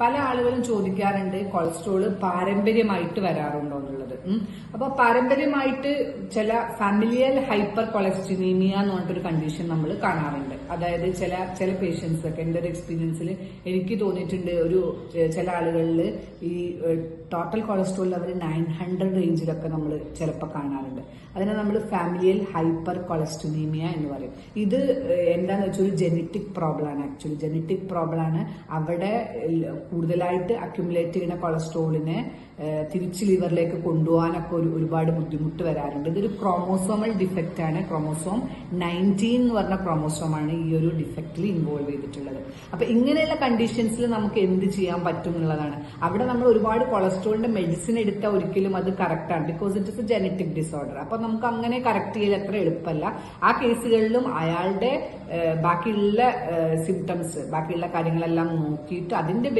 പല ആളുകളും ചോദിക്കാറുണ്ട് കൊളസ്ട്രോള് പാരമ്പര്യമായിട്ട് വരാറുണ്ടോ എന്നുള്ളത്. അപ്പൊ പാരമ്പര്യമായിട്ട് ചില ഫാമിലിയൽ ഹൈപ്പർ കൊളസ്റ്റിനീമിയ എന്ന് പറഞ്ഞിട്ടൊരു കണ്ടീഷൻ നമ്മൾ കാണാറുണ്ട്. അതായത് ചില പേഷ്യൻസ് ഒക്കെ എന്റെ ഒരു എക്സ്പീരിയൻസിൽ എനിക്ക് തോന്നിയിട്ടുണ്ട്, ചില ആളുകളിൽ ഈ ടോട്ടൽ കൊളസ്ട്രോൾ ലെവൽ 900 റേഞ്ചിലൊക്കെ നമ്മൾ ചിലപ്പോൾ കാണാറുണ്ട്. അതിനെ നമ്മൾ ഫാമിലിയൽ ഹൈപ്പർ കൊളസ്റ്റിനീമിയ എന്ന് പറയും. ഇത് എന്താന്ന് വെച്ചാൽ ഒരു ജെനറ്റിക് പ്രോബ്ലം ആണ്. ആക്ച്വലി ജെനറ്റിക് പ്രോബ്ലം ആണ്. അവിടെ കൂടുതലായിട്ട് അക്യുമുലേറ്റ് ചെയ്യുന്ന കൊളസ്ട്രോളിനെ തിരിച്ച് ലിവറിലേക്ക് കൊണ്ടുപോകാനൊക്കെ ഒരുപാട് ബുദ്ധിമുട്ട് വരാറുണ്ട്. ഇതൊരു ക്രോമോസോമൽ ഡിഫക്റ്റ് ആണ്. ക്രോമോസോം 19 എന്ന് പറഞ്ഞ ക്രോമോസോമാണ് ഈ ഒരു ഡിഫക്റ്റിൽ ഇൻവോൾവ് ചെയ്തിട്ടുള്ളത്. അപ്പൊ ഇങ്ങനെയുള്ള കണ്ടീഷൻസിൽ നമുക്ക് എന്ത് ചെയ്യാൻ പറ്റും എന്നുള്ളതാണ്. അവിടെ നമ്മൾ ഒരുപാട് കൊളസ്ട്രോളിന്റെ മെഡിസിൻ എടുത്താൽ ഒരിക്കലും അത് കറക്റ്റ് ആണ്, because it is A genetic disorder. അപ്പൊ നമുക്ക് അങ്ങനെ കറക്റ്റ് ചെയ്യൽ അത്ര എളുപ്പമല്ല. ആ കേസുകളിലും അയാളുടെ ബാക്കിയുള്ള സിംറ്റംസ്, ബാക്കിയുള്ള കാര്യങ്ങളെല്ലാം നോക്കിയിട്ട് അതിന്റെ